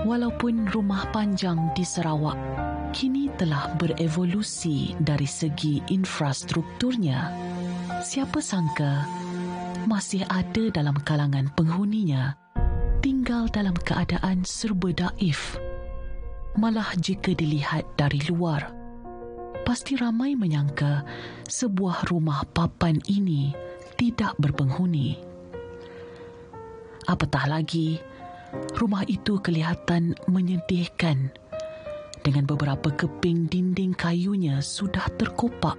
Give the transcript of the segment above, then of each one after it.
Walaupun rumah panjang di Sarawak kini telah berevolusi dari segi infrastrukturnya, siapa sangka masih ada dalam kalangan penghuninya tinggal dalam keadaan serba daif. Malah jika dilihat dari luar, pasti ramai menyangka sebuah rumah papan ini tidak berpenghuni. Apatah lagi, rumah itu kelihatan menyedihkan dengan beberapa keping dinding kayunya sudah terkopak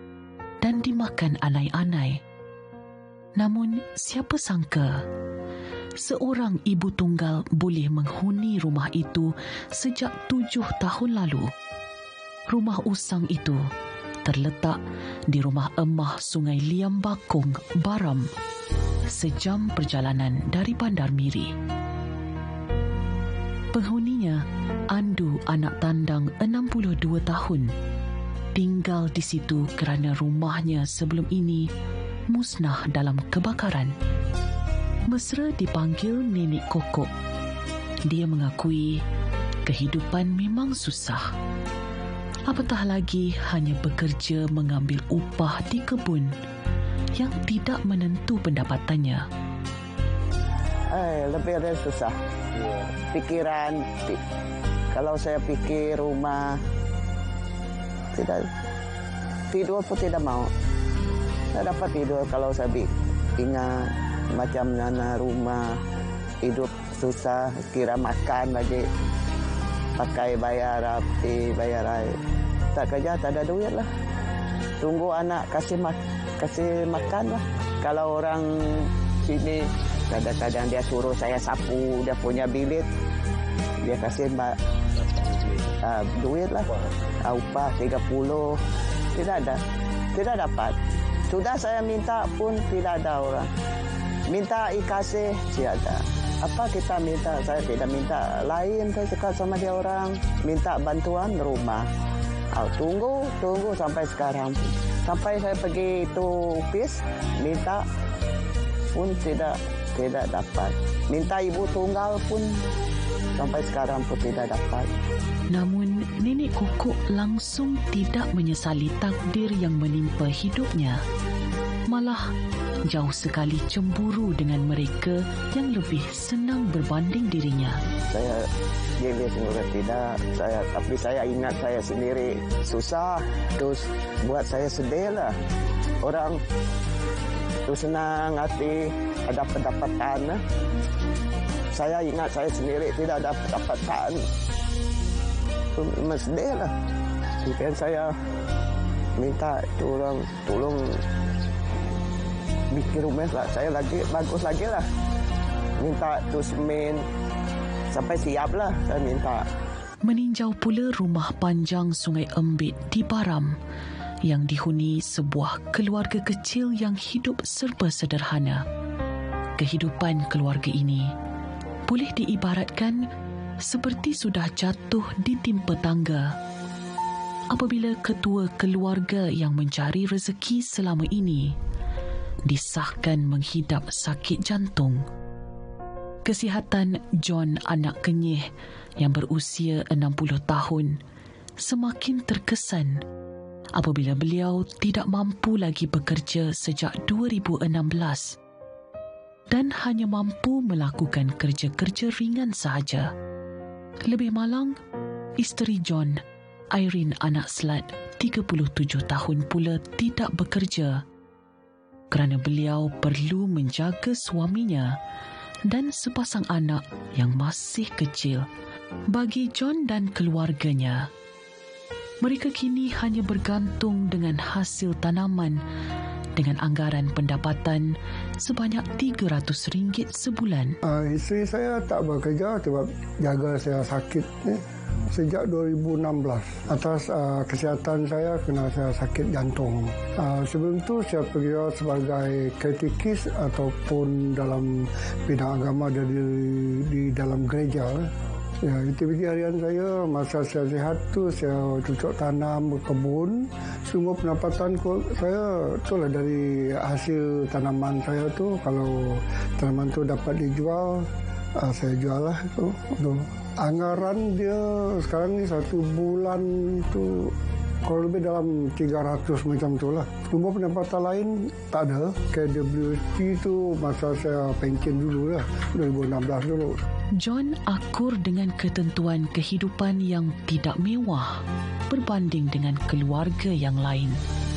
dan dimakan anai-anai. Namun siapa sangka seorang ibu tunggal boleh menghuni rumah itu sejak 7 tahun lalu. Rumah usang itu terletak di rumah emah Sungai Liam Bakong, Baram, sejam perjalanan dari Bandar Miri. Penghuninya, Andu anak tandang 62 tahun, tinggal di situ kerana rumahnya sebelum ini musnah dalam kebakaran. Mesra dipanggil Nenek Kokok. Dia mengakui kehidupan memang susah. Apatah lagi hanya bekerja mengambil upah di kebun yang tidak menentu pendapatannya. Lebih ada susah. Pikiran, kalau saya pikir rumah, tidak tidur pun tidak mau. Saya dapat tidur kalau saya ingat macam mana rumah, hidup susah, kira makan lagi, pakai bayar api, bayar air. Tak kerja, tak ada duit lah. Tunggu anak kasih makan lah. Kalau orang sini, kadang-kadang dia suruh saya sapu, dia punya bilik, dia kasih duit lah, upah 30, tidak dapat. Sudah saya minta pun tidak ada orang. Minta kasih tiada. Apa kita minta? Saya tidak minta. Lain saya cakap sama dia orang, minta bantuan rumah. Tunggu sampai sekarang. Sampai saya pergi itu PIS, minta pun tidak dapat. Minta ibu tunggal pun sampai sekarang pun tidak dapat. Namun Nenek Kokok langsung tidak menyesali takdir yang menimpa hidupnya. Malah jauh sekali cemburu dengan mereka yang lebih senang berbanding dirinya. Saya gila sebenarnya tidak. Tapi saya ingat saya sendiri susah. Terus buat saya sedih lah. Orang tu senang hati ada pendapatan. Saya ingat saya sendiri tidak ada pendapatan. Sedih lah. Mungkin saya minta itu orang tolong bikin rumah lah. Saya lagi bagus lagi lah. Minta tu semen sampai siap lah saya minta. Meninjau pula rumah panjang Sungai Embit di Baram yang dihuni sebuah keluarga kecil yang hidup serba sederhana. Kehidupan keluarga ini boleh diibaratkan seperti sudah jatuh ditimpa tangga apabila ketua keluarga yang mencari rezeki selama ini disahkan menghidap sakit jantung. Kesihatan John anak kenyih yang berusia 60 tahun semakin terkesan apabila beliau tidak mampu lagi bekerja sejak 2016 dan hanya mampu melakukan kerja-kerja ringan sahaja. Lebih malang, isteri John, Irene anak Slat, 37 tahun pula tidak bekerja kerana beliau perlu menjaga suaminya dan sepasang anak yang masih kecil. Bagi John dan keluarganya, mereka kini hanya bergantung dengan hasil tanaman dengan anggaran pendapatan sebanyak RM300 sebulan. Isteri saya tak bekerja sebab jaga saya sakit sejak 2016. Atas kesihatan saya kena saya sakit jantung. Sebelum tu saya bekerja sebagai katekis ataupun dalam bidang agama di dalam gereja. Ya, aktiviti harian saya masa saya sihat tu saya cucuk tanam, berkebun. Semua pendapatan saya itulah dari hasil tanaman saya tu. Kalau tanaman tu dapat dijual, saya jual lah tu. Anggaran dia sekarang ni 1 bulan tu kalau lebih dalam 300 macam tu lah. Sumber pendapatan lain tak ada. KWSP tu masa saya pension dulu lah, 2016 dulu. John akur dengan ketentuan kehidupan yang tidak mewah berbanding dengan keluarga yang lain.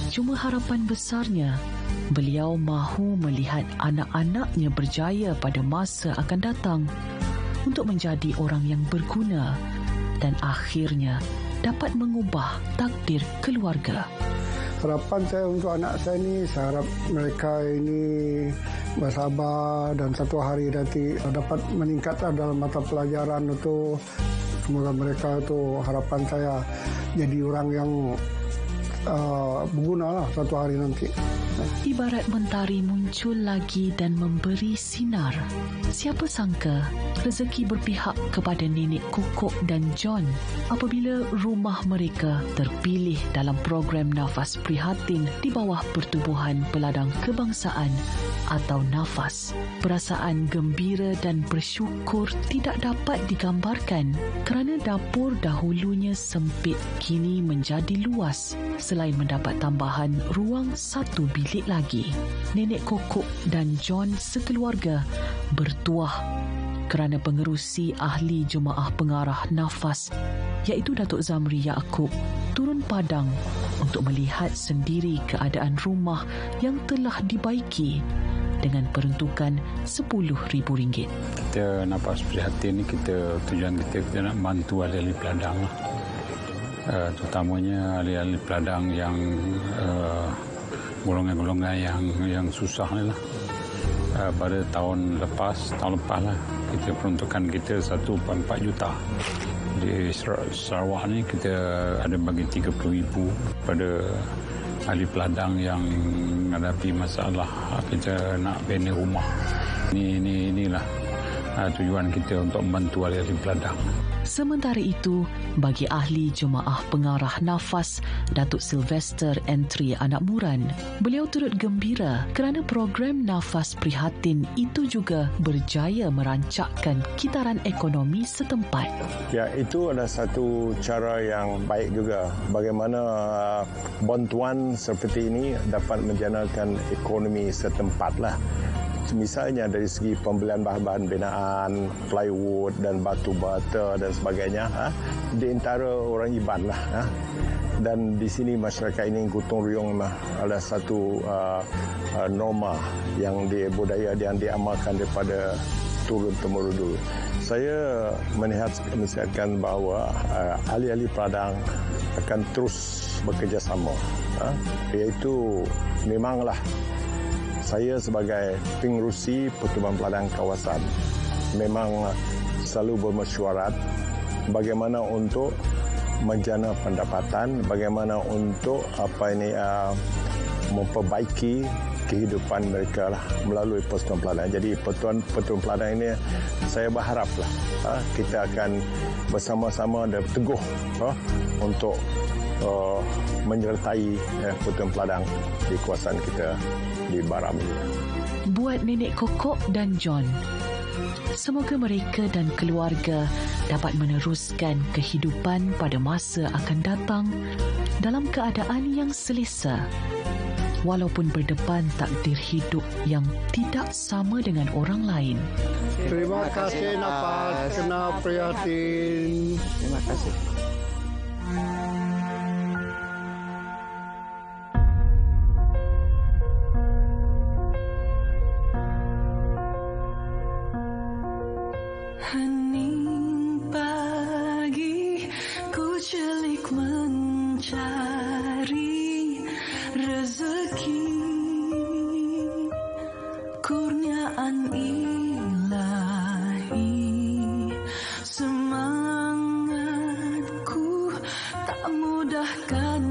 Cuma harapan besarnya, beliau mahu melihat anak-anaknya berjaya pada masa akan datang untuk menjadi orang yang berguna dan akhirnya dapat mengubah takdir keluarga. Harapan saya untuk anak saya ni, saya harap mereka ini bersabar dan satu hari nanti dapat meningkat dalam mata pelajaran itu. Semoga mereka itu, harapan saya, jadi orang yang berguna lah satu hari nanti. Ibarat mentari muncul lagi dan memberi sinar. Siapa sangka rezeki berpihak kepada Nenek Kokok dan John apabila rumah mereka terpilih dalam program Nafas Prihatin di bawah Pertubuhan Peladang Kebangsaan atau Nafas. Perasaan gembira dan bersyukur tidak dapat digambarkan kerana dapur dahulunya sempit kini menjadi luas. Selain mendapat tambahan ruang 1 bilik lagi, Nenek Kokok dan John sekeluarga bertuah kerana pengerusi ahli Jemaah Pengarah Nafas iaitu Datuk Zamri Yaakob turun padang untuk melihat sendiri keadaan rumah yang telah dibaiki dengan peruntukan RM10,000. Kita Nafas Prihatin ni, tujuan kita nak bantu ahli-ahli peladang lah. Terutamanya ahli-ahli peladang yang golongan-golongan yang susah ni lah. Pada tahun lepas lah, kita peruntukan kita 1.4 juta. Di Sarawak ni kita ada bagi 30,000 pada ahli peladang yang menghadapi masalah kita nak bina rumah. Inilah tujuan kita untuk membantu ahli-ahli peladang. Sementara itu, bagi ahli Jemaah Pengarah Nafas, Datuk Sylvester Entry Anak Muran, beliau turut gembira kerana program Nafas Prihatin itu juga berjaya merancakkan kitaran ekonomi setempat. Ya, itu adalah satu cara yang baik juga. Bagaimana bantuan seperti ini dapat menjanakan ekonomi setempat lah. Misalnya dari segi pembelian bahan-bahan binaan, plywood dan batu bata dan sebagainya, di antara orang Iban lah. Dan di sini masyarakat ini gotong royong ada satu norma yang budaya yang diamalkan daripada turun-temurun dulu. Saya menasihatkan bahawa ahli-ahli peladang akan terus bekerjasama, iaitu memanglah saya sebagai pengerusi Pertubuhan Peladang Kawasan memang selalu bermesyuarat bagaimana untuk menjana pendapatan, bagaimana untuk memperbaiki kehidupan mereka lah melalui Pertubuhan Peladang. Jadi Pertubuhan Peladang ini saya berharaplah kita akan bersama-sama dan teguh untuk menyertai Pertubuhan Peladang di kawasan kita di Baram ini. Buat Nenek Kokok dan John, semoga mereka dan keluarga dapat meneruskan kehidupan pada masa akan datang dalam keadaan yang selesa, walaupun berdepan takdir hidup yang tidak sama dengan orang lain. Terima kasih Nafas kena prihatin. Terima kasih. Hening pagi ku celik mencari rezeki, kurniaan ilahi, semangatku tak mudahkan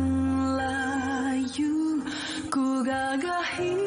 layu ku gagahi.